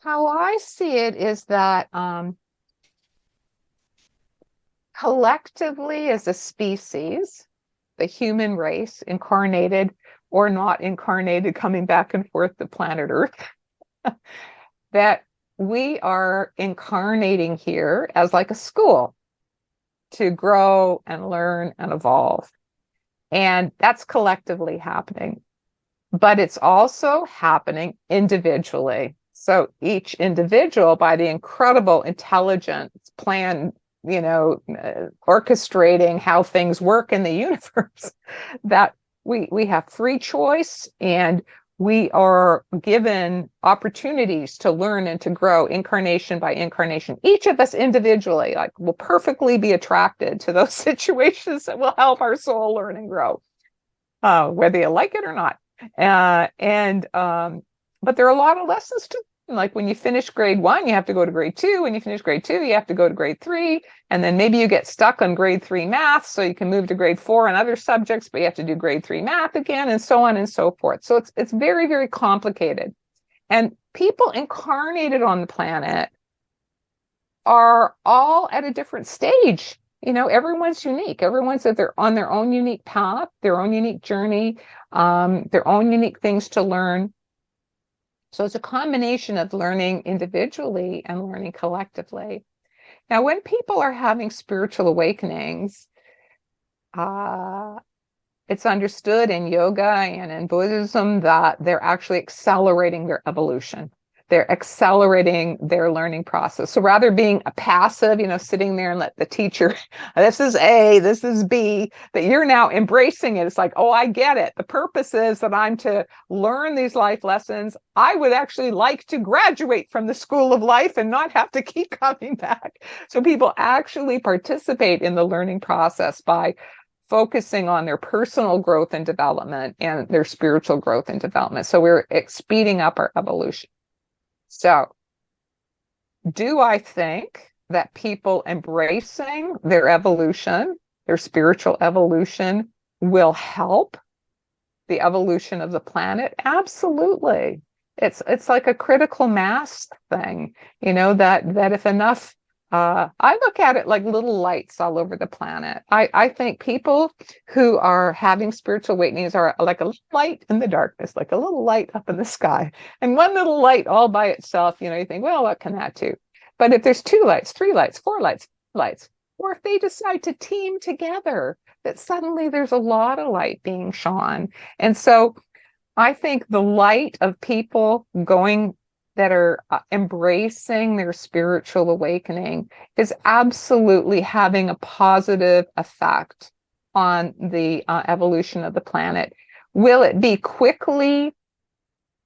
How I see it is that collectively as a species, the human race, incarnated or not incarnated, coming back and forth to planet Earth, that we are incarnating here as like a school to grow and learn and evolve. And that's collectively happening. But it's also happening individually. So each individual, by the incredible intelligence plan, orchestrating how things work in the universe, that we have free choice and we are given opportunities to learn and to grow incarnation by incarnation. Each of us individually, like, will perfectly be attracted to those situations that will help our soul learn and grow, whether you like it or not. But there are a lot of lessons to, like, when you finish grade 1, you have to go to grade 2. When you finish grade 2, you have to go to grade 3. And then maybe you get stuck on grade 3 math, so you can move to grade 4 and other subjects, but you have to do grade 3 math again, and so on and so forth. So it's very, very complicated. And people incarnated on the planet are all at a different stage. Everyone's unique. Everyone's on their own unique path, their own unique journey, their own unique things to learn. So it's a combination of learning individually and learning collectively. Now, when people are having spiritual awakenings, it's understood in yoga and in Buddhism that they're actually accelerating their evolution. They're accelerating their learning process. So rather being a passive, sitting there and let the teacher, this is A, this is B, that you're now embracing it. It's like, oh, I get it. The purpose is that I'm to learn these life lessons. I would actually like to graduate from the school of life and not have to keep coming back. So people actually participate in the learning process by focusing on their personal growth and development and their spiritual growth and development. So we're speeding up our evolution. So, do I think that people embracing their evolution, their spiritual evolution, will help the evolution of the planet? Absolutely. It's like a critical mass thing, that if enough, I look at it like little lights all over the planet. I think people who are having spiritual awakenings are like a little light in the darkness, like a little light up in the sky. And one little light all by itself, you think, well, what can that do? But if there's 2 lights, 3 lights, 4 lights, or if they decide to team together, that suddenly there's a lot of light being shone. And so I think the light of people that are embracing their spiritual awakening is absolutely having a positive effect on the evolution of the planet. Will it be quickly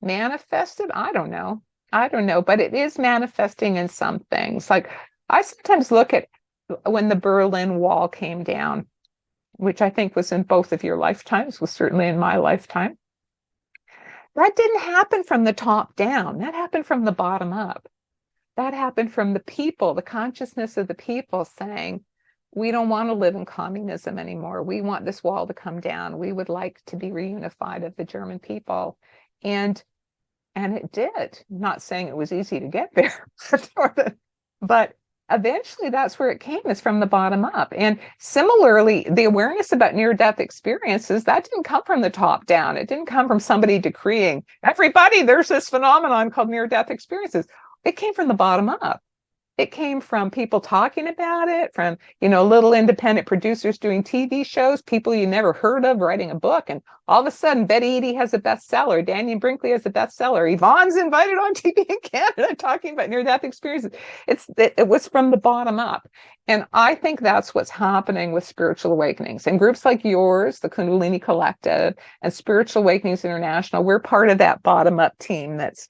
manifested? I don't know, but it is manifesting in some things. Like, I sometimes look at when the Berlin Wall came down, which I think was in both of your lifetimes, was certainly in my lifetime. That didn't happen from the top down. That happened from the bottom up. That happened from the people, the consciousness of the people saying, we don't want to live in communism anymore. We want this wall to come down. We would like to be reunified of the German people. And it did. I'm not saying it was easy to get there, but eventually that's where it came, is from the bottom up. And similarly, the awareness about near-death experiences, that didn't come from the top down. It didn't come from somebody decreeing, everybody, there's this phenomenon called near-death experiences. It came from the bottom up. It came from people talking about it, from, little independent producers doing TV shows, people you never heard of writing a book. And all of a sudden, Betty Eadie has a bestseller. Dannion Brinkley has a bestseller. Yvonne's invited on TV in Canada talking about near-death experiences. It was from the bottom up. And I think that's what's happening with spiritual awakenings. And groups like yours, the Kundalini Collective and Spiritual Awakenings International, we're part of that bottom-up team that's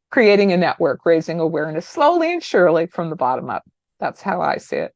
creating a network, raising awareness slowly and surely from the bottom up. That's how I see it.